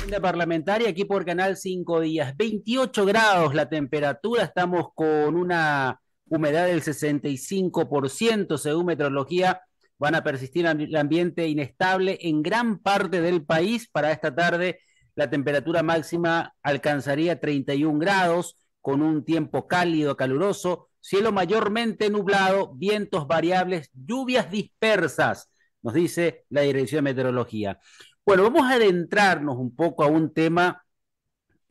Agenda parlamentaria aquí por Canal 5 Días. 28 grados la temperatura, estamos con una humedad del 65%, según meteorología. Van a persistir el ambiente inestable en gran parte del país. Para esta tarde la temperatura máxima alcanzaría 31 grados, con un tiempo cálido, caluroso, cielo mayormente nublado, vientos variables, lluvias dispersas, nos dice la Dirección de Meteorología. Bueno, vamos a adentrarnos un poco a un tema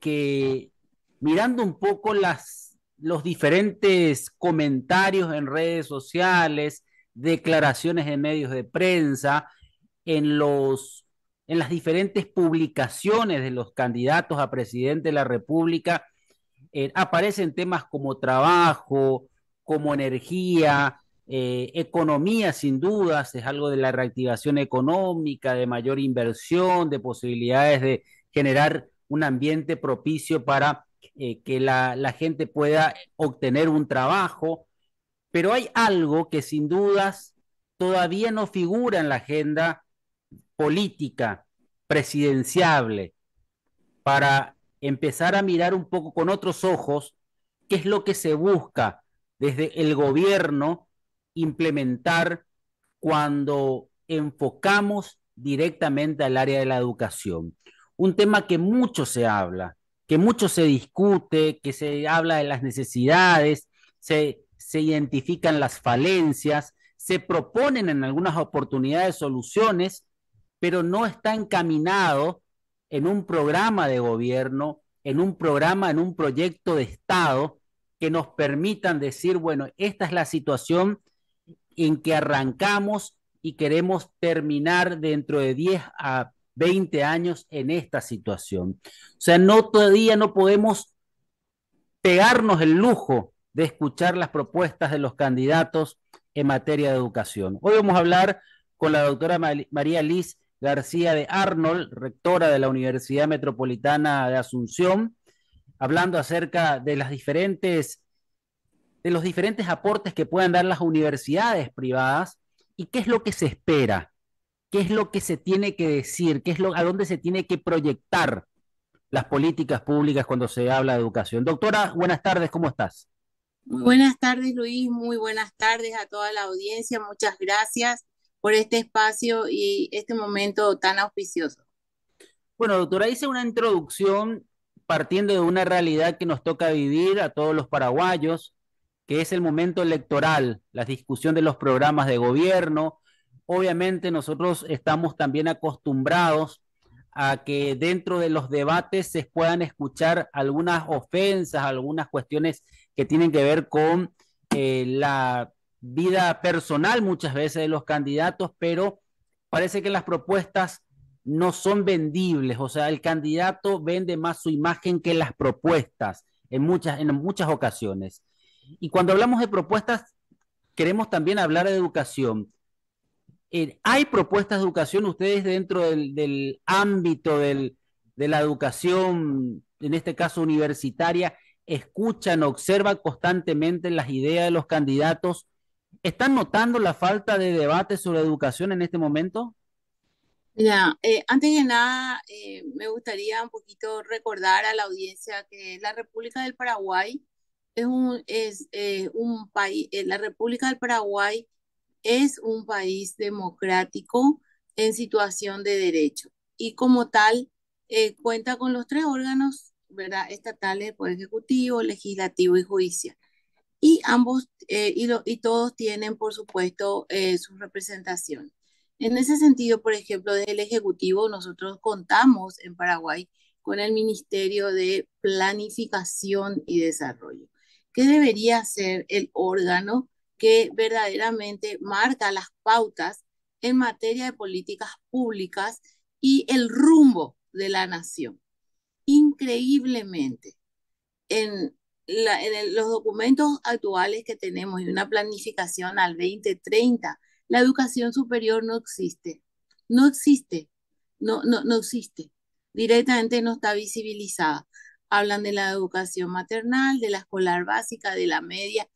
que, mirando un poco los diferentes comentarios en redes sociales, declaraciones en medios de prensa, en en las diferentes publicaciones de los candidatos a presidente de la República, aparecen temas como trabajo, como energía, economía, sin dudas, es algo de la reactivación económica, de mayor inversión, de posibilidades de generar un ambiente propicio para que la gente pueda obtener un trabajo, pero hay algo que sin dudas todavía no figura en la agenda política presidenciable para empezar a mirar un poco con otros ojos qué es lo que se busca desde el gobierno implementar cuando enfocamos directamente al área de la educación. Un tema que mucho se habla, que mucho se discute, que se habla de las necesidades, se identifican las falencias, se proponen en algunas oportunidades soluciones, pero no está encaminado en un programa de gobierno, en un programa, en un proyecto de Estado que nos permitan decir, bueno, esta es la situación en que arrancamos y queremos terminar dentro de 10 a 20 años en esta situación. O sea, no todavía no podemos pegarnos el lujo de escuchar las propuestas de los candidatos en materia de educación. Hoy vamos a hablar con la doctora María Liz García de Arnold, rectora de la Universidad Metropolitana de Asunción, hablando acerca de de los diferentes aportes que puedan dar las universidades privadas y qué es lo que se espera, qué es lo que se tiene que decir, a dónde se tiene que proyectar las políticas públicas cuando se habla de educación. Doctora, buenas tardes, ¿cómo estás? Muy buenas tardes, Luis. Muy buenas tardes a toda la audiencia. Muchas gracias por este espacio y este momento tan auspicioso. Bueno, doctora, hice una introducción partiendo de una realidad que nos toca vivir a todos los paraguayos, que es el momento electoral, la discusión de los programas de gobierno. Obviamente nosotros estamos también acostumbrados a que dentro de los debates se puedan escuchar algunas ofensas, algunas cuestiones que tienen que ver con la vida personal muchas veces de los candidatos, pero parece que las propuestas no son vendibles, o sea, el candidato vende más su imagen que las propuestas en muchas ocasiones. Y cuando hablamos de propuestas, queremos también hablar de educación. ¿Hay propuestas de educación ustedes dentro del ámbito de la educación, en este caso universitaria, escuchan, observan constantemente las ideas de los candidatos? ¿Están notando la falta de debate sobre educación en este momento? Mira, antes que nada, me gustaría un poquito recordar a la audiencia que la República del Paraguay es un país, la República del Paraguay es un país democrático en situación de derecho y como tal cuenta con los tres órganos, ¿verdad? Estatales, el Poder Ejecutivo, Legislativo y Judicial. Y ambos, y todos tienen, por supuesto, su representación. En ese sentido, por ejemplo, desde el Ejecutivo, nosotros contamos en Paraguay con el Ministerio de Planificación y Desarrollo, que debería ser el órgano que verdaderamente marca las pautas en materia de políticas públicas y el rumbo de la nación. Increíblemente, los documentos actuales que tenemos y una planificación al 2030, la educación superior no existe. No existe. No existe. Directamente no está visibilizada. Hablan de la educación maternal, de la escolar básica, de la media,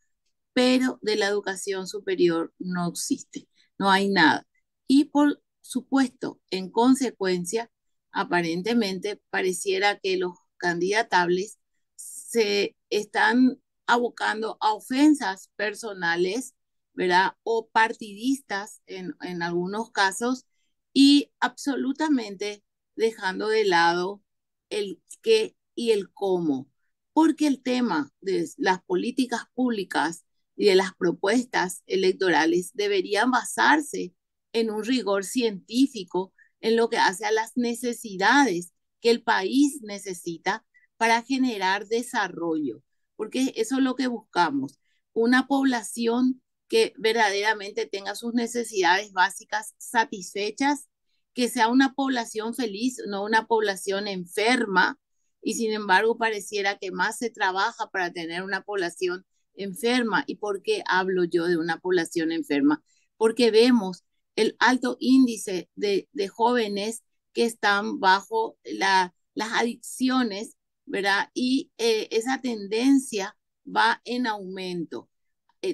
pero de la educación superior no existe. No hay nada. Y por supuesto, en consecuencia, aparentemente pareciera que los candidatables se están abocando a ofensas personales, ¿verdad? O partidistas en algunos casos y absolutamente dejando de lado el qué y el cómo, porque el tema de las políticas públicas y de las propuestas electorales deberían basarse en un rigor científico en lo que hace a las necesidades que el país necesita para generar desarrollo, porque eso es lo que buscamos, una población que verdaderamente tenga sus necesidades básicas satisfechas, que sea una población feliz, no una población enferma, y sin embargo pareciera que más se trabaja para tener una población enferma. ¿Y por qué hablo yo de una población enferma? Porque vemos el alto índice de jóvenes que están bajo las adicciones, ¿verdad? Y esa tendencia va en aumento.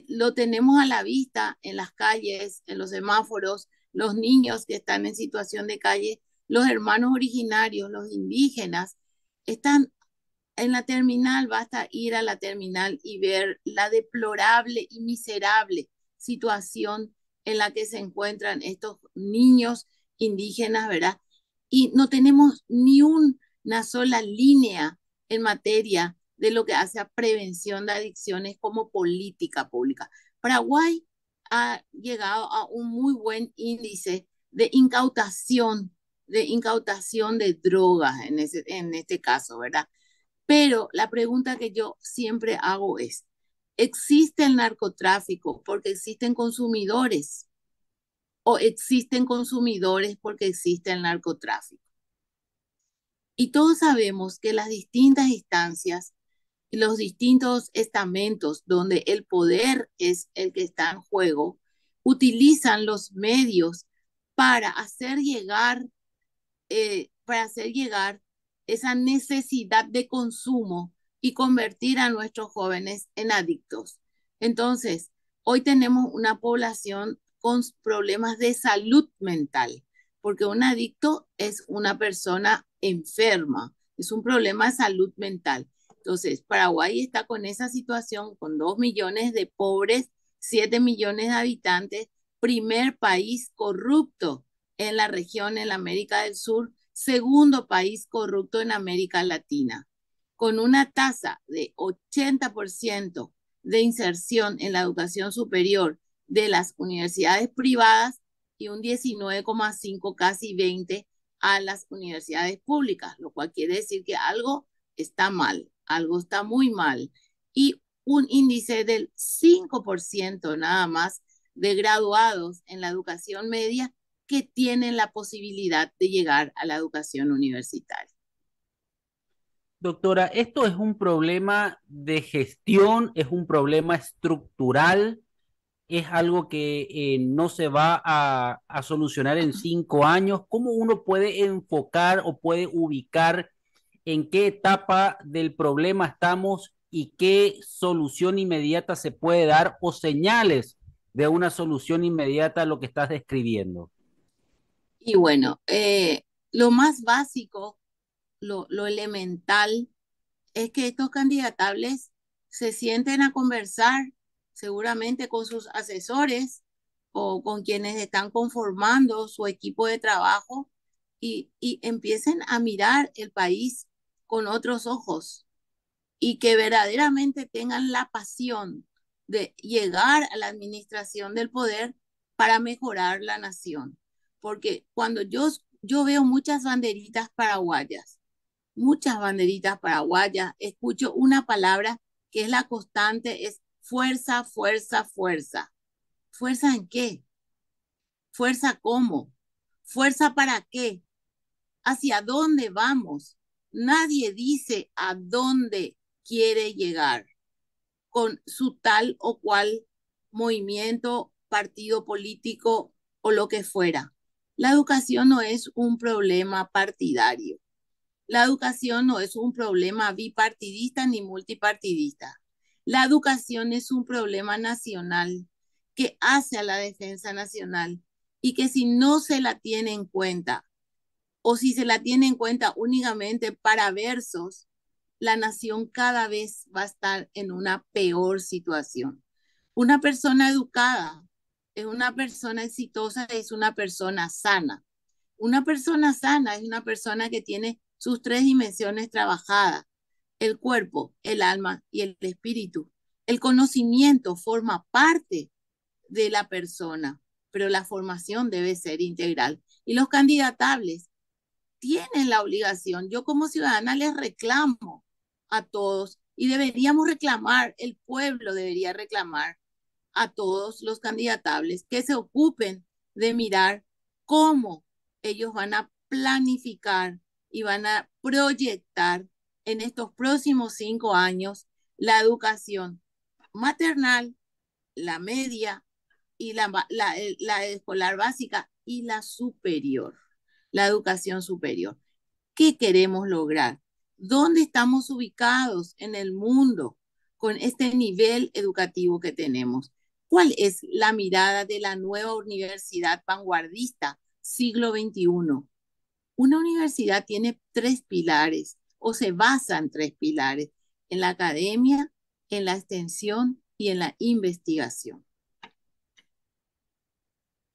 Lo tenemos a la vista en las calles, en los semáforos, los niños que están en situación de calle, los hermanos originarios, los indígenas, están en la terminal. Basta ir a la terminal y ver la deplorable y miserable situación en la que se encuentran estos niños indígenas, ¿verdad? Y no tenemos ni una sola línea en materia de lo que hace a prevención de adicciones como política pública. Paraguay ha llegado a un muy buen índice de incautación de drogas en este caso, ¿verdad? Pero la pregunta que yo siempre hago es, ¿existe el narcotráfico porque existen consumidores o existen consumidores porque existe el narcotráfico? Y todos sabemos que las distintas instancias y los distintos estamentos donde el poder es el que está en juego, utilizan los medios para hacer llegar esa necesidad de consumo y convertir a nuestros jóvenes en adictos. Entonces, hoy tenemos una población con problemas de salud mental, porque un adicto es una persona enferma, es un problema de salud mental. Entonces, Paraguay está con esa situación, con 2 millones de pobres, 7 millones de habitantes, primer país corrupto en la región, en la América del Sur, segundo país corrupto en América Latina, con una tasa de 80% de inserción en la educación superior de las universidades privadas y un 19,5, casi 20 a las universidades públicas, lo cual quiere decir que algo está mal, algo está muy mal. Y un índice del 5% nada más de graduados en la educación media que tienen la posibilidad de llegar a la educación universitaria. Doctora, ¿esto es un problema de gestión, es un problema estructural, es algo que no se va a solucionar en 5 años? ¿Cómo uno puede enfocar o puede ubicar en qué etapa del problema estamos y qué solución inmediata se puede dar o señales de una solución inmediata a lo que estás describiendo? Y bueno, lo más básico, lo elemental, es que estos candidatables se sienten a conversar seguramente con sus asesores o con quienes están conformando su equipo de trabajo y empiecen a mirar el país con otros ojos y que verdaderamente tengan la pasión de llegar a la administración del poder para mejorar la nación. Porque cuando yo veo muchas banderitas paraguayas, escucho una palabra que es la constante, es fuerza, fuerza, fuerza. ¿Fuerza en qué? ¿Fuerza cómo? ¿Fuerza para qué? ¿Hacia dónde vamos? Nadie dice a dónde quiere llegar con su tal o cual movimiento, partido político o lo que fuera. La educación no es un problema partidario. La educación no es un problema bipartidista ni multipartidista. La educación es un problema nacional que hace a la defensa nacional y que si no se la tiene en cuenta o si se la tiene en cuenta únicamente para versos, la nación cada vez va a estar en una peor situación. Una persona educada es una persona exitosa, es una persona sana. Una persona sana es una persona que tiene sus tres dimensiones trabajadas: el cuerpo, el alma y el espíritu. El conocimiento forma parte de la persona, pero la formación debe ser integral. Y los candidatables tienen la obligación. Yo como ciudadana les reclamo a todos y deberíamos reclamar, el pueblo debería reclamar a todos los candidatables que se ocupen de mirar cómo ellos van a planificar y van a proyectar en estos próximos 5 años la educación maternal, la media y la escolar básica y la superior, la educación superior. ¿Qué queremos lograr? ¿Dónde estamos ubicados en el mundo con este nivel educativo que tenemos? ¿Cuál es la mirada de la nueva universidad vanguardista siglo XXI? Una universidad tiene tres pilares o se basa en tres pilares: en la academia, en la extensión y en la investigación.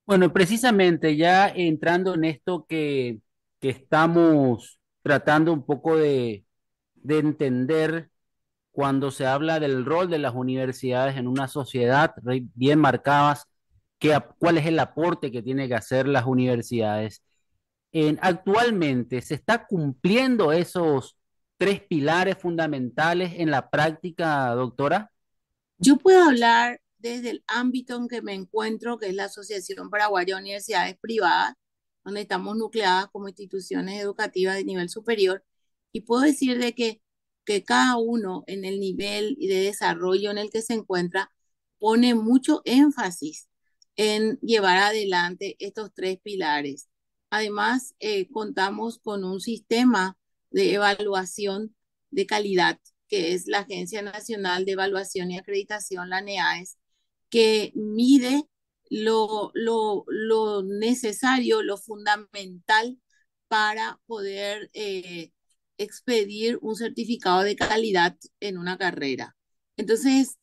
Bueno, precisamente ya entrando en esto que estamos tratando un poco de entender cuando se habla del rol de las universidades en una sociedad, bien marcadas, cuál es el aporte que tienen que hacer las universidades. Actualmente, ¿se está cumpliendo esos tres pilares fundamentales en la práctica, doctora? Yo puedo hablar desde el ámbito en que me encuentro, que es la Asociación Paraguaya de Universidades Privadas, donde estamos nucleadas como instituciones educativas de nivel superior, y puedo decir de que cada uno en el nivel de desarrollo en el que se encuentra pone mucho énfasis en llevar adelante estos tres pilares. Además, contamos con un sistema de evaluación de calidad, que es la Agencia Nacional de Evaluación y Acreditación, la NEAES, que mide lo necesario, lo fundamental para poder expedir un certificado de calidad en una carrera. Entonces,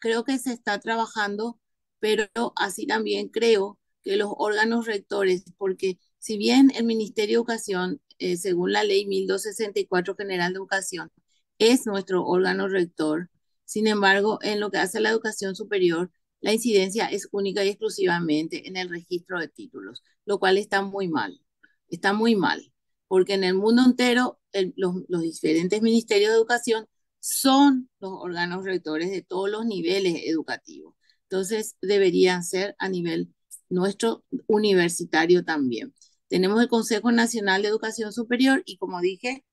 creo que se está trabajando, pero así también creo que los órganos rectores, porque si bien el Ministerio de Educación, según la ley 1264 General de Educación, es nuestro órgano rector, sin embargo, en lo que hace a la educación superior, la incidencia es única y exclusivamente en el registro de títulos, lo cual está muy mal, porque en el mundo entero los diferentes ministerios de educación son los órganos rectores de todos los niveles educativos. Entonces, deberían ser a nivel nuestro universitario también. Tenemos el Consejo Nacional de Educación Superior y, como dije,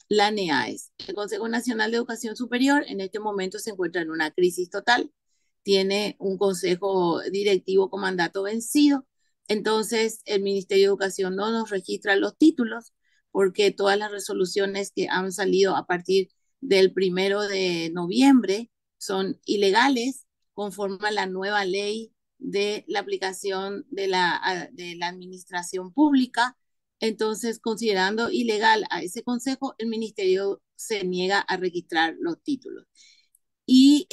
la NEAES. El Consejo Nacional de Educación Superior en este momento se encuentra en una crisis total, tiene un consejo directivo con mandato vencido, entonces el Ministerio de Educación no nos registra los títulos porque todas las resoluciones que han salido a partir del 1 de noviembre son ilegales conforme a la nueva ley de la aplicación de la administración pública. Entonces, considerando ilegal a ese consejo, el ministerio se niega a registrar los títulos. Y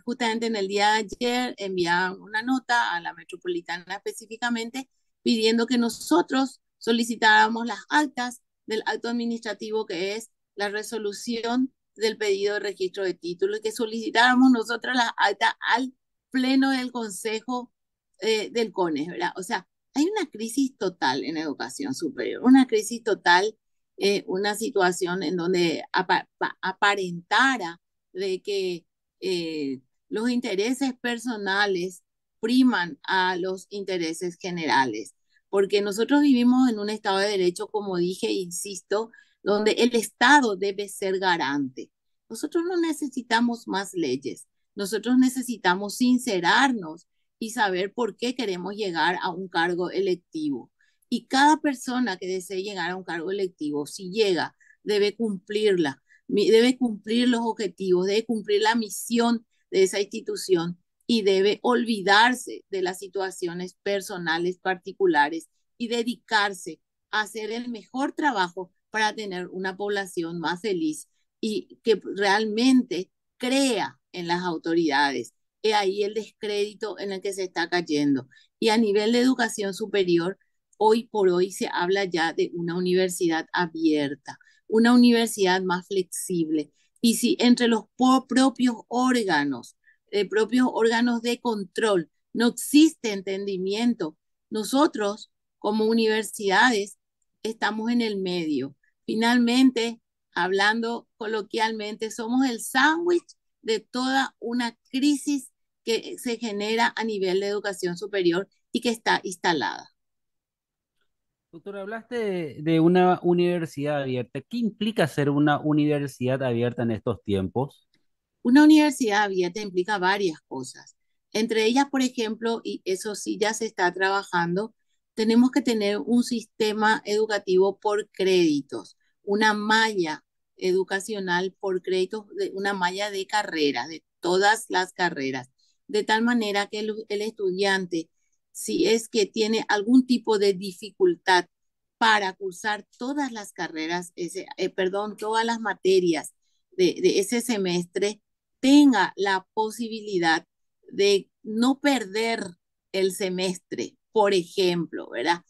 justamente en el día de ayer enviaron una nota a la metropolitana específicamente pidiendo que nosotros solicitáramos las actas del acto administrativo, que es la resolución del pedido de registro de títulos, y que solicitáramos nosotros las actas al pleno del Consejo del CONES, ¿verdad? O sea, hay una crisis total en educación superior, una crisis total, una situación en donde aparentara de que los intereses personales priman a los intereses generales, porque nosotros vivimos en un Estado de Derecho, como dije e insisto, donde el Estado debe ser garante. Nosotros no necesitamos más leyes, nosotros necesitamos sincerarnos y saber por qué queremos llegar a un cargo electivo. Y cada persona que desee llegar a un cargo electivo, si llega, debe cumplirla, debe cumplir los objetivos, debe cumplir la misión de esa institución y debe olvidarse de las situaciones personales particulares y dedicarse hacer el mejor trabajo para tener una población más feliz y que realmente crea en las autoridades. Es ahí el descrédito en el que se está cayendo. Y a nivel de educación superior, hoy por hoy se habla ya de una universidad abierta, una universidad más flexible. Y si entre los propios órganos de control, no existe entendimiento, nosotros como universidades estamos en el medio. Finalmente, hablando coloquialmente, somos el sándwich de toda una crisis que se genera a nivel de educación superior y que está instalada. Doctor, hablaste de una universidad abierta. ¿Qué implica ser una universidad abierta en estos tiempos? Una universidad abierta implica varias cosas. Entre ellas, por ejemplo, y eso sí ya se está trabajando, tenemos que tener un sistema educativo por créditos, una malla educacional por créditos, una malla de carreras, de todas las carreras, de tal manera que el estudiante, si es que tiene algún tipo de dificultad para cursar todas las carreras, perdón, todas las materias de ese semestre, tenga la posibilidad de no perder el semestre, por ejemplo, ¿verdad?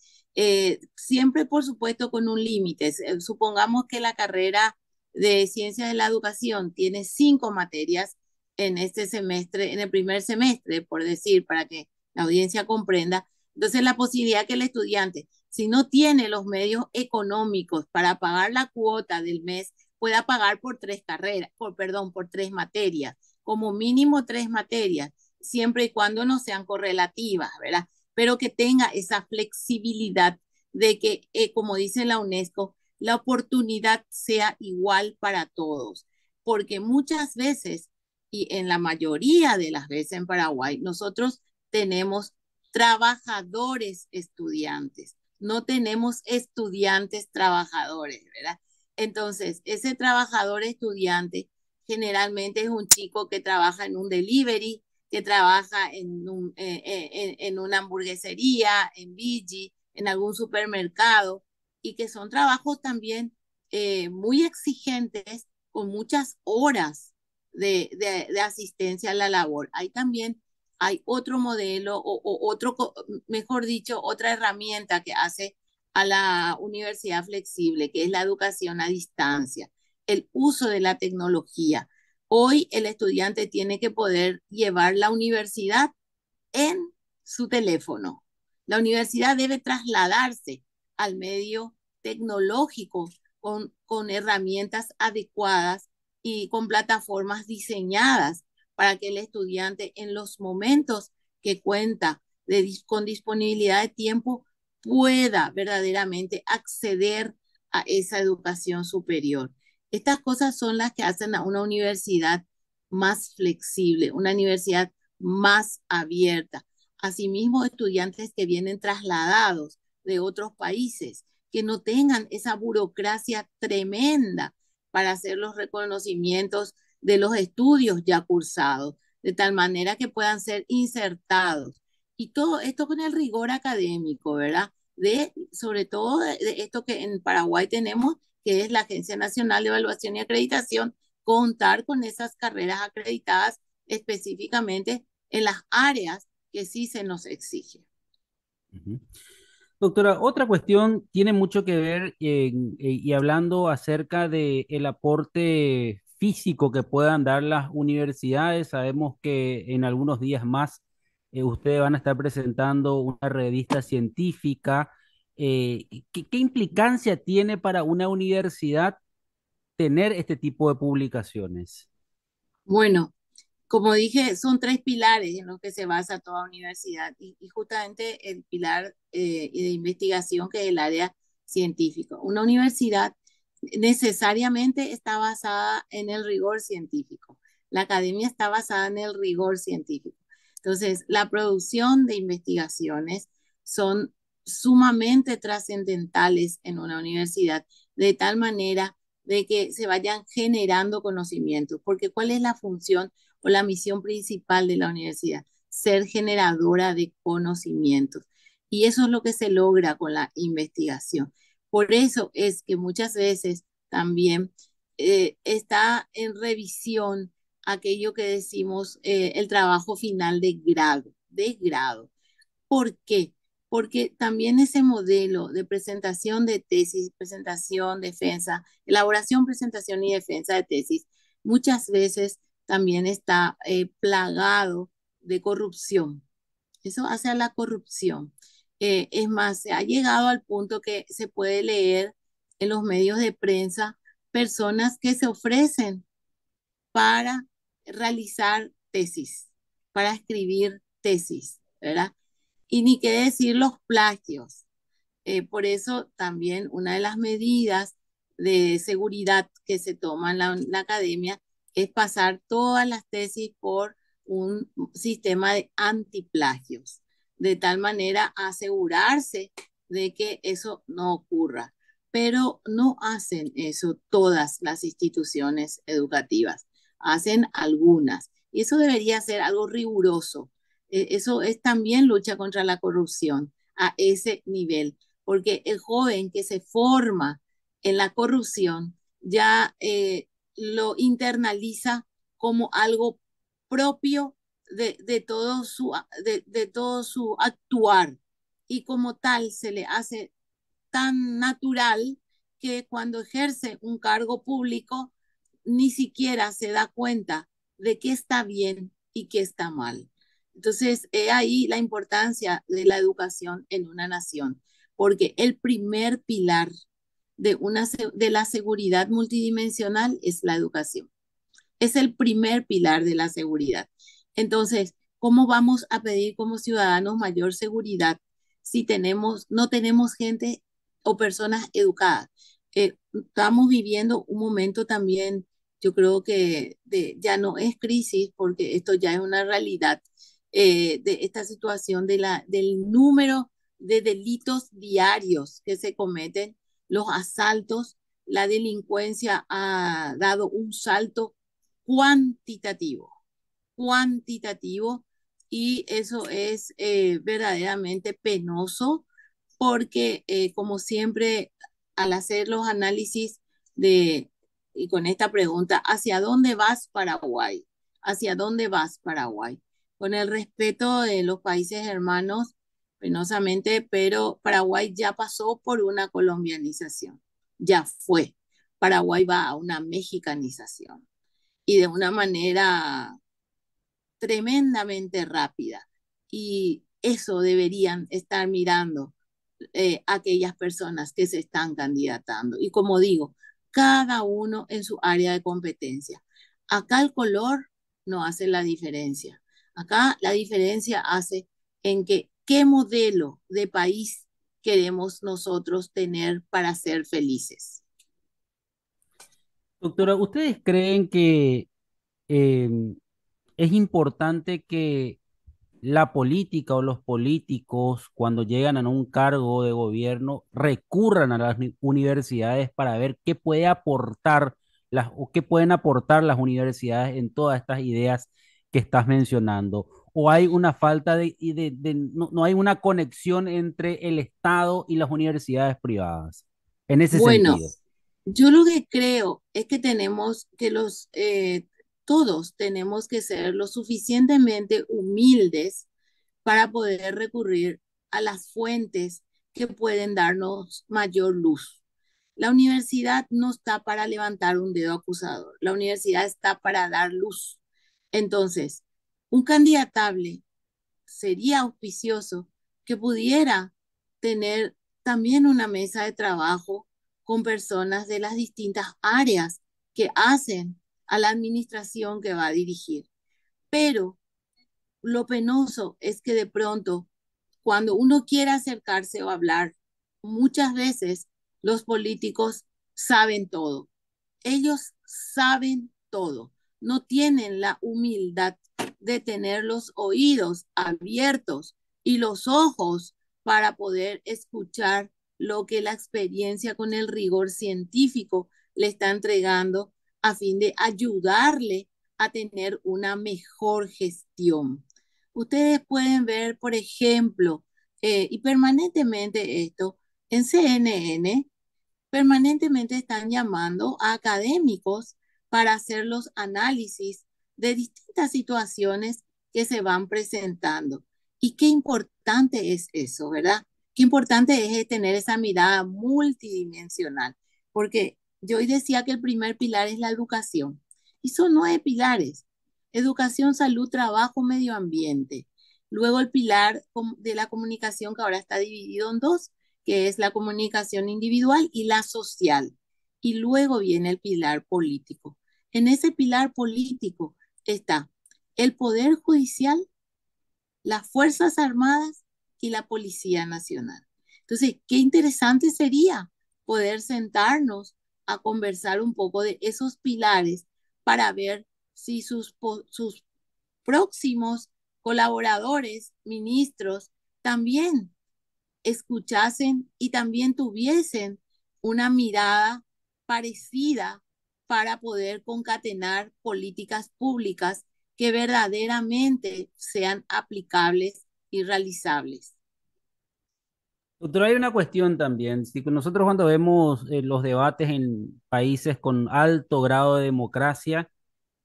Siempre, por supuesto, con un límite. Supongamos que la carrera de Ciencias de la Educación tiene 5 materias en este semestre, en el primer semestre, por decir, para que la audiencia comprenda. Entonces, la posibilidad que el estudiante, si no tiene los medios económicos para pagar la cuota del mes, pueda pagar por 3 carreras, perdón, por 3 materias, como mínimo 3 materias, siempre y cuando no sean correlativas, ¿verdad? Pero que tenga esa flexibilidad de que, como dice la UNESCO, la oportunidad sea igual para todos, porque muchas veces, y en la mayoría de las veces en Paraguay, nosotros tenemos trabajadores estudiantes, no tenemos estudiantes trabajadores, ¿verdad? Entonces, ese trabajador estudiante generalmente es un chico que trabaja en un delivery, que trabaja en una hamburguesería, en Vigi, en algún supermercado, y que son trabajos también muy exigentes, con muchas horas de asistencia a la labor. Hay otro modelo otro, mejor dicho, otra herramienta que hace a la universidad flexible, que es la educación a distancia, el uso de la tecnología. Hoy el estudiante tiene que poder llevar la universidad en su teléfono. La universidad debe trasladarse al medio tecnológico con herramientas adecuadas y con plataformas diseñadas para que el estudiante en los momentos que cuenta con disponibilidad de tiempo pueda verdaderamente acceder a esa educación superior. Estas cosas son las que hacen a una universidad más flexible, una universidad más abierta. Asimismo, estudiantes que vienen trasladados de otros países, que no tengan esa burocracia tremenda para hacer los reconocimientos de los estudios ya cursados, de tal manera que puedan ser insertados. Y todo esto con el rigor académico, ¿verdad? Sobre todo de esto que en Paraguay tenemos, que es la Agencia Nacional de Evaluación y Acreditación, contar con esas carreras acreditadas específicamente en las áreas que sí se nos exige. Ujú. Doctora, otra cuestión tiene mucho que ver y hablando acerca de el aporte físico que puedan dar las universidades. Sabemos que en algunos días más ustedes van a estar presentando una revista científica. ¿Qué implicancia tiene para una universidad tener este tipo de publicaciones? Bueno, como dije, son 3 pilares en los que se basa toda universidad y justamente el pilar de investigación que es el área científica. Una universidad necesariamente está basada en el rigor científico. La academia está basada en el rigor científico. Entonces, la producción de investigaciones son sumamente trascendentales en una universidad, de tal manera de que se vayan generando conocimientos, porque ¿cuál es la función o la misión principal de la universidad? Ser generadora de conocimientos. Y eso es lo que se logra con la investigación. Por eso es que muchas veces también está en revisión aquello que decimos el trabajo final de grado. ¿Por qué? Porque también ese modelo de presentación de tesis, presentación, defensa, elaboración, presentación y defensa de tesis, muchas veces también está plagado de corrupción. Eso hace a la corrupción. Es más, se ha llegado al punto que se puede leer en los medios de prensa personas que se ofrecen para realizar tesis, para escribir tesis, ¿verdad? Y ni qué decir los plagios. Por eso también una de las medidas de seguridad que se toma en la academia es pasar todas las tesis por un sistema de antiplagios, de tal manera asegurarse de que eso no ocurra. Pero no hacen eso todas las instituciones educativas, hacen algunas. Y eso debería ser algo riguroso. Eso es también lucha contra la corrupción a ese nivel, porque el joven que se forma en la corrupción ya lo internaliza como algo propio de todo su actuar, y como tal se le hace tan natural que cuando ejerce un cargo público ni siquiera se da cuenta de qué está bien y qué está mal. Entonces, ahí la importancia de la educación en una nación, porque el primer pilar de la seguridad multidimensional es la educación. Es el primer pilar de la seguridad. Entonces, ¿cómo vamos a pedir como ciudadanos mayor seguridad si no tenemos gente o personas educadas? Estamos viviendo un momento también, yo creo que ya no es crisis, porque esto ya es una realidad, de esta situación del número de delitos diarios que se cometen, los asaltos, la delincuencia ha dado un salto cuantitativo, cuantitativo, y eso es verdaderamente penoso, porque como siempre, al hacer los análisis y con esta pregunta, ¿hacia dónde vas, Paraguay? ¿Hacia dónde vas, Paraguay? Con el respeto de los países hermanos, penosamente, pero Paraguay ya pasó por una colombianización, ya fue. Paraguay va a una mexicanización, y de una manera tremendamente rápida. Y eso deberían estar mirando aquellas personas que se están candidatando. Y como digo, cada uno en su área de competencia. Acá el color no hace la diferencia. Acá la diferencia hace en que qué modelo de país queremos nosotros tener para ser felices. Doctora, ¿ustedes creen que eh, es importante que la política o los políticos, cuando llegan a un cargo de gobierno, recurran a las universidades para ver qué puede aportar o qué pueden aportar las universidades en todas estas ideas que estás mencionando? ¿O hay una falta no hay una conexión entre el Estado y las universidades privadas en ese Bueno, sentido? yo lo que creo es que todos tenemos que ser lo suficientemente humildes para poder recurrir a las fuentes que pueden darnos mayor luz. La universidad no está para levantar un dedo acusador, la universidad está para dar luz. Entonces, un candidatable sería auspicioso que pudiera tener también una mesa de trabajo con personas de las distintas áreas que hacen a la administración que va a dirigir. Pero lo penoso es que de pronto, cuando uno quiere acercarse o hablar, muchas veces los políticos saben todo. Ellos saben todo. No tienen la humildad de tener los oídos abiertos y los ojos para poder escuchar lo que la experiencia con el rigor científico le está entregando, a fin de ayudarle a tener una mejor gestión. Ustedes pueden ver, por ejemplo, y permanentemente esto, en CNN. permanentemente están llamando a académicos para hacer los análisis de distintas situaciones que se van presentando. Y qué importante es eso, ¿verdad? Qué importante es tener esa mirada multidimensional, porque yo hoy decía que el primer pilar es la educación, y son 9 pilares: educación, salud, trabajo, medio ambiente. Luego el pilar de la comunicación, que ahora está dividido en dos, que es la comunicación individual y la social. Y luego viene el pilar político. En ese pilar político está el Poder Judicial, las Fuerzas Armadas y la Policía Nacional. Entonces, qué interesante sería poder sentarnos a conversar un poco de esos pilares para ver si sus próximos colaboradores, ministros, también escuchasen y también tuviesen una mirada parecida para poder concatenar políticas públicas que verdaderamente sean aplicables y realizables. Doctor, hay una cuestión también. Si nosotros cuando vemos los debates en países con alto grado de democracia,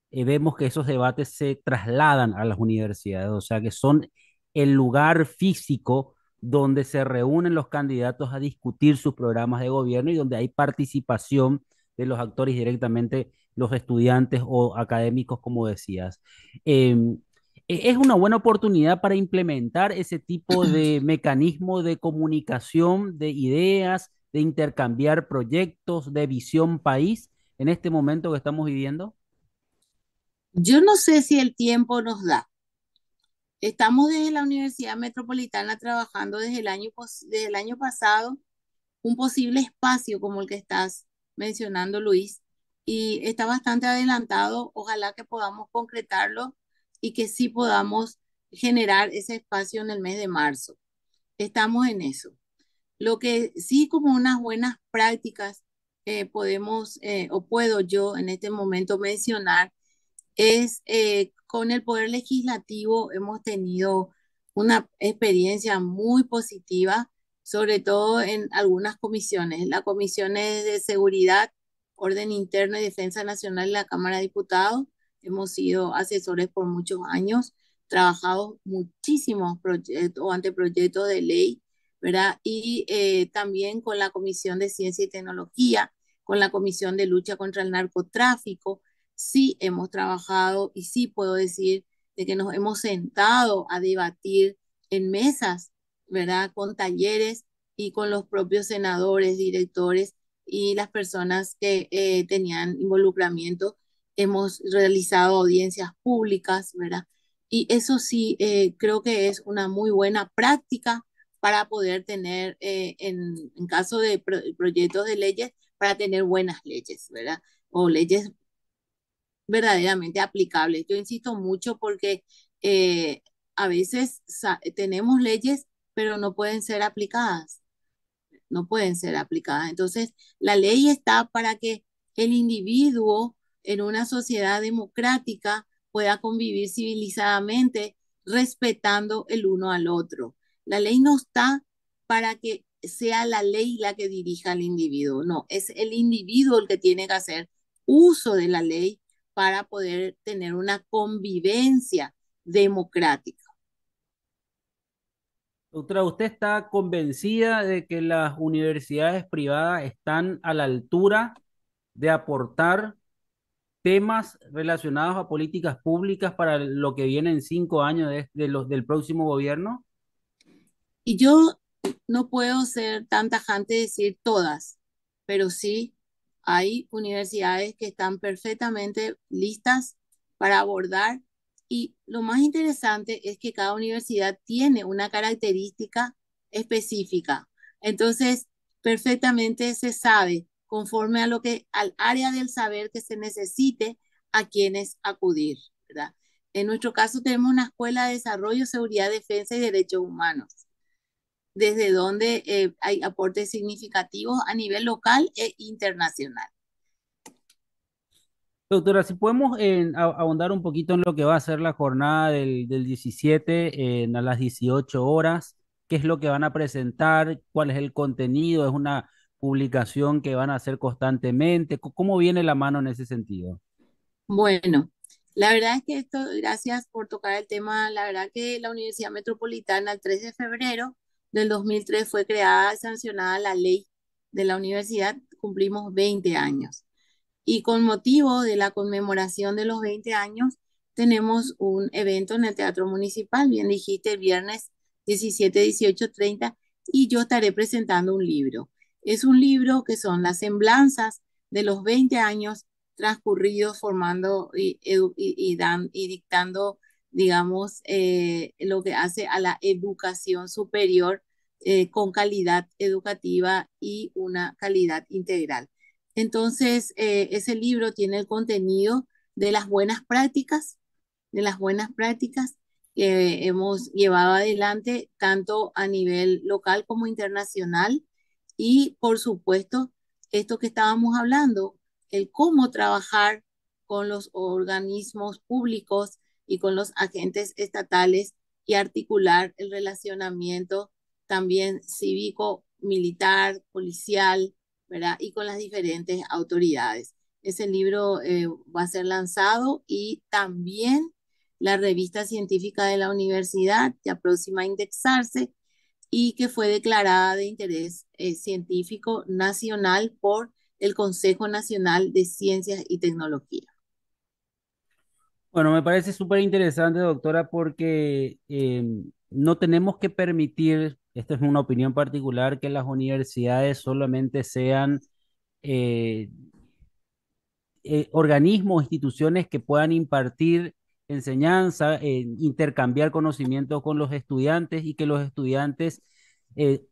vemos que esos debates se trasladan a las universidades, o sea que son el lugar físico donde se reúnen los candidatos a discutir sus programas de gobierno y donde hay participación de los actores directamente, los estudiantes o académicos, como decías. Es una buena oportunidad para implementar ese tipo de mecanismo de comunicación, de ideas, de intercambiar proyectos, de visión país en este momento que estamos viviendo. Yo no sé si el tiempo nos da. Estamos desde la Universidad Metropolitana trabajando desde el año pasado un posible espacio como el que estás mencionando, Luis, y está bastante adelantado. Ojalá que podamos concretarlo y que sí podamos generar ese espacio en el mes de marzo. Estamos en eso. Lo que sí, como unas buenas prácticas, podemos o puedo yo en este momento mencionar es con el Poder Legislativo hemos tenido una experiencia muy positiva, sobre todo en algunas comisiones, las comisiones de seguridad, orden interno y defensa nacional de la Cámara de Diputados. Hemos sido asesores por muchos años, trabajado muchísimos proyectos o anteproyectos de ley, ¿verdad? Y también con la Comisión de Ciencia y Tecnología, con la Comisión de Lucha contra el Narcotráfico. Sí hemos trabajado y sí puedo decir de que nos hemos sentado a debatir en mesas, ¿verdad? Con talleres y con los propios senadores, directores y las personas que tenían involucramiento. Hemos realizado audiencias públicas, ¿verdad? Y eso sí, creo que es una muy buena práctica para poder tener, en caso de proyectos de leyes, para tener buenas leyes, ¿verdad? O leyes verdaderamente aplicables. Yo insisto mucho porque eh, a veces tenemos leyes, pero no pueden ser aplicadas, no pueden ser aplicadas. Entonces, la ley está para que el individuo en una sociedad democrática pueda convivir civilizadamente, respetando el uno al otro. La ley no está para que sea la ley la que dirija al individuo, no, es el individuo el que tiene que hacer uso de la ley para poder tener una convivencia democrática. Doctora, ¿usted está convencida de que las universidades privadas están a la altura de aportar temas relacionados a políticas públicas para lo que viene en 5 años del próximo gobierno? Y yo no puedo ser tan tajante de decir todas, pero sí hay universidades que están perfectamente listas para abordar, y lo más interesante es que cada universidad tiene una característica específica. Entonces, perfectamente se sabe conforme a lo que al área del saber que se necesite a quienes acudir, ¿verdad? En nuestro caso tenemos una escuela de desarrollo, seguridad, defensa y derechos humanos, desde donde hay aportes significativos a nivel local e internacional. Doctora, si podemos ahondar un poquito en lo que va a ser la jornada del 17 a las 18 horas, qué es lo que van a presentar, cuál es el contenido, es una publicación que van a hacer constantemente? ¿Cómo viene la mano en ese sentido? Bueno, la verdad es que esto, gracias por tocar el tema, la verdad que la Universidad Metropolitana el 3 de febrero del 2003 fue creada y sancionada la ley de la universidad, cumplimos 20 años. Y con motivo de la conmemoración de los 20 años, tenemos un evento en el Teatro Municipal, bien dijiste, el viernes 17, 18, 30, y yo estaré presentando un libro. Es un libro que son las semblanzas de los 20 años transcurridos formando y dictando, digamos, lo que hace a la educación superior con calidad educativa y una calidad integral. Entonces, ese libro tiene el contenido de las buenas prácticas, de las buenas prácticas que hemos llevado adelante tanto a nivel local como internacional y, por supuesto, esto que estábamos hablando, el cómo trabajar con los organismos públicos y con los agentes estatales y articular el relacionamiento también cívico, militar, policial, ¿verdad? Y con las diferentes autoridades. Ese libro va a ser lanzado y también la revista científica de la universidad ya próxima a indexarse y que fue declarada de interés científico nacional por el Consejo Nacional de Ciencias y Tecnología. Bueno, me parece súper interesante, doctora, porque no tenemos que permitir, esta es una opinión particular, que las universidades solamente sean eh, organismos, instituciones que puedan impartir enseñanza, intercambiar conocimientos con los estudiantes y que los estudiantes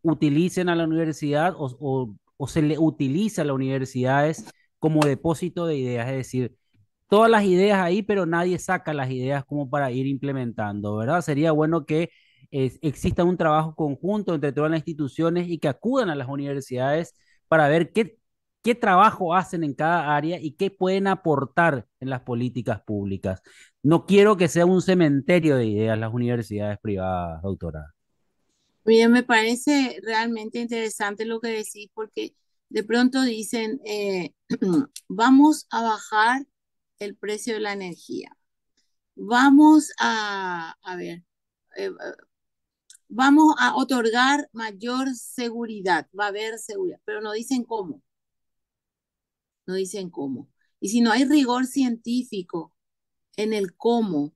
utilicen a la universidad o se le utiliza a las universidades como depósito de ideas, es decir, todas las ideas ahí, pero nadie saca las ideas como para ir implementando, ¿verdad? Sería bueno que exista un trabajo conjunto entre todas las instituciones y que acudan a las universidades para ver qué trabajo hacen en cada área y qué pueden aportar en las políticas públicas. No quiero que sea un cementerio de ideas las universidades privadas, doctora. Bien, me parece realmente interesante lo que decís porque de pronto dicen, vamos a bajar el precio de la energía, vamos a ver, vamos a otorgar mayor seguridad, va a haber seguridad, pero no dicen cómo, no dicen cómo. Y si no hay rigor científico en el cómo,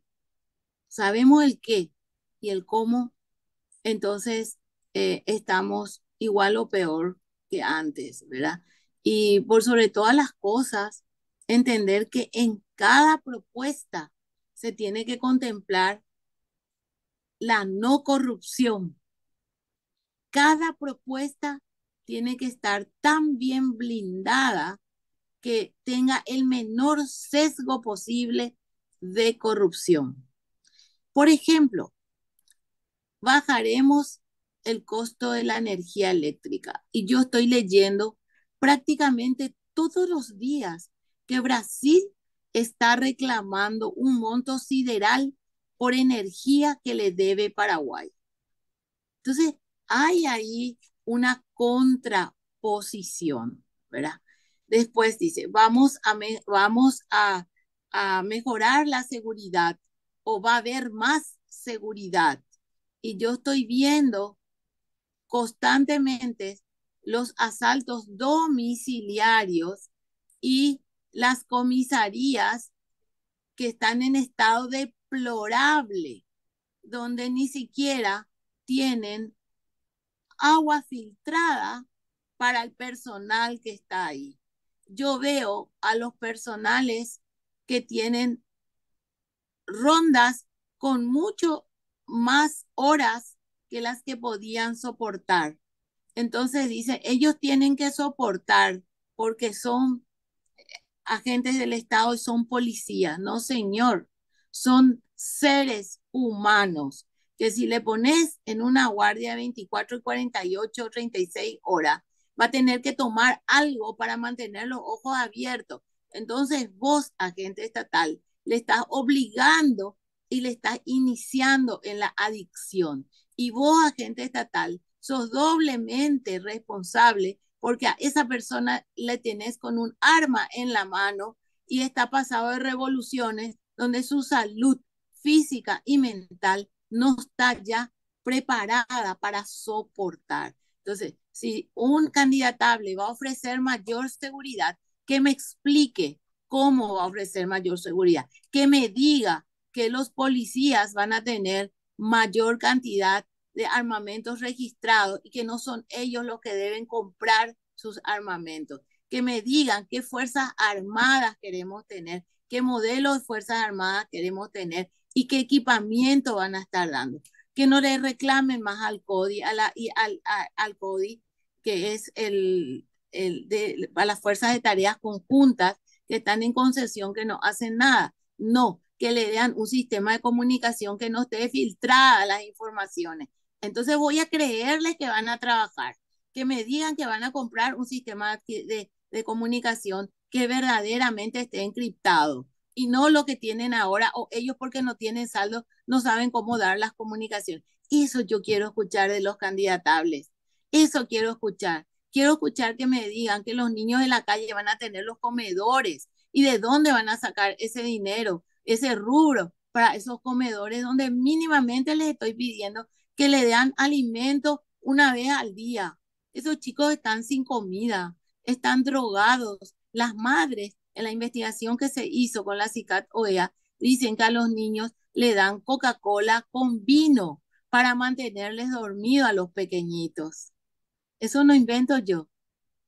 sabemos el qué y el cómo, entonces estamos igual o peor que antes, ¿verdad? Y por sobre todas las cosas, entender que en cada propuesta se tiene que contemplar la no corrupción. Cada propuesta tiene que estar tan bien blindada que tenga el menor sesgo posible de corrupción. Por ejemplo, bajaremos el costo de la energía eléctrica. Y yo estoy leyendo prácticamente todos los días que Brasil está reclamando un monto sideral por energía que le debe Paraguay. Entonces, hay ahí una contraposición, ¿verdad? Después dice, vamos a mejorar la seguridad o va a haber más seguridad. Y yo estoy viendo constantemente los asaltos domiciliarios y las comisarías que están en estado deplorable, donde ni siquiera tienen agua filtrada para el personal que está ahí. Yo veo a los personales que tienen rondas con mucho más horas que las que podían soportar. Entonces dice, ellos tienen que soportar porque son agentes del Estado y son policías. No, señor, son seres humanos que si le pones en una guardia 24 y 48 o 36 horas, va a tener que tomar algo para mantener los ojos abiertos. Entonces vos, agente estatal, le estás obligando y le estás iniciando en la adicción. Y vos, agente estatal, sos doblemente responsable porque a esa persona le tenés con un arma en la mano y está pasado de revoluciones donde su salud física y mental no está ya preparada para soportar. Entonces, si un candidatable va a ofrecer mayor seguridad, que me explique cómo va a ofrecer mayor seguridad, que me diga que los policías van a tener mayor cantidad de armamentos registrados y que no son ellos los que deben comprar sus armamentos. Que me digan qué fuerzas armadas queremos tener, qué modelo de fuerzas armadas queremos tener y qué equipamiento van a estar dando. Que no le reclamen más al CODI, al CODI, que es a las fuerzas de tareas conjuntas que están en concesión, que no hacen nada. No, que le den un sistema de comunicación que no esté filtrada las informaciones. Entonces voy a creerles que van a trabajar, que me digan que van a comprar un sistema de comunicación que verdaderamente esté encriptado y no lo que tienen ahora, o ellos porque no tienen saldo no saben cómo dar las comunicaciones. Eso yo quiero escuchar de los candidatables. Eso quiero escuchar. Quiero escuchar que me digan que los niños de la calle van a tener los comedores y de dónde van a sacar ese dinero, ese rubro para esos comedores donde mínimamente les estoy pidiendo que le den alimento una vez al día. Esos chicos están sin comida, están drogados. Las madres, en la investigación que se hizo con la CICAT OEA, dicen que a los niños le dan Coca-Cola con vino para mantenerles dormidos a los pequeñitos. Eso no invento yo.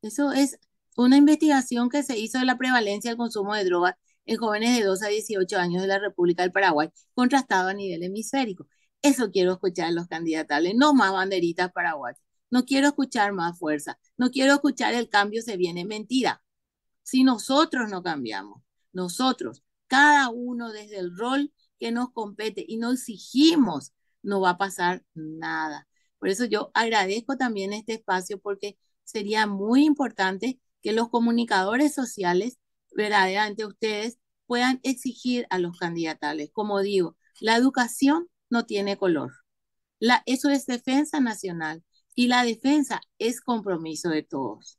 Eso es una investigación que se hizo de la prevalencia del consumo de drogas en jóvenes de 2 a 18 años de la República del Paraguay, contrastado a nivel hemisférico. Eso quiero escuchar en los candidatales, no más banderitas paraguayas. No quiero escuchar más fuerza. No quiero escuchar el cambio se viene. Mentira. Si nosotros no cambiamos, nosotros, cada uno desde el rol que nos compete y no exigimos, no va a pasar nada. Por eso yo agradezco también este espacio porque sería muy importante que los comunicadores sociales, verdaderamente ustedes, puedan exigir a los candidatales. Como digo, la educación no tiene color. Eso es defensa nacional y la defensa es compromiso de todos.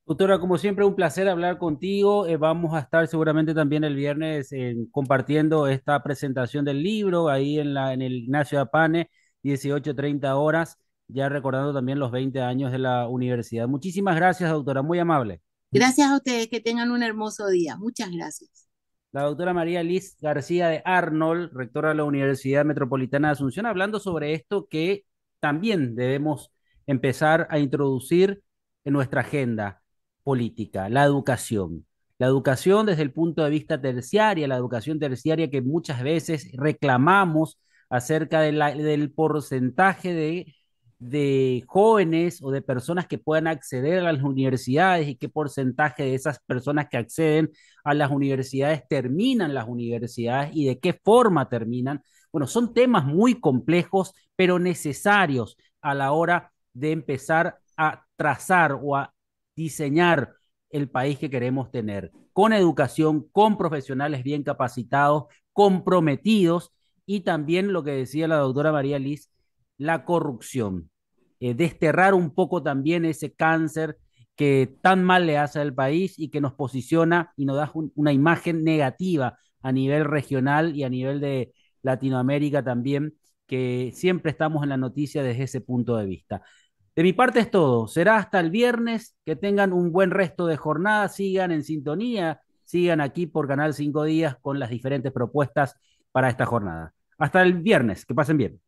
Doctora, como siempre, un placer hablar contigo. Vamos a estar seguramente también el viernes compartiendo esta presentación del libro ahí en el Ignacio Apane, 18:30 horas, ya recordando también los 20 años de la universidad. Muchísimas gracias, doctora, muy amable. Gracias a ustedes, que tengan un hermoso día. Muchas gracias. La doctora María Liz García de Arnold, rectora de la Universidad Metropolitana de Asunción, hablando sobre esto que también debemos empezar a introducir en nuestra agenda política, la educación. La educación desde el punto de vista terciaria, la educación terciaria que muchas veces reclamamos acerca del porcentaje de jóvenes o de personas que puedan acceder a las universidades y qué porcentaje de esas personas que acceden a las universidades terminan las universidades y de qué forma terminan. Bueno, son temas muy complejos, pero necesarios a la hora de empezar a trazar o a diseñar el país que queremos tener, con educación, con profesionales bien capacitados, comprometidos y también lo que decía la doctora María Liz, la corrupción, desterrar un poco también ese cáncer que tan mal le hace al país y que nos posiciona y nos da una imagen negativa a nivel regional y a nivel de Latinoamérica también, que siempre estamos en la noticia desde ese punto de vista. De mi parte es todo. Será hasta el viernes. Que tengan un buen resto de jornada. Sigan en sintonía. Sigan aquí por Canal 5 Días con las diferentes propuestas para esta jornada. Hasta el viernes. Que pasen bien.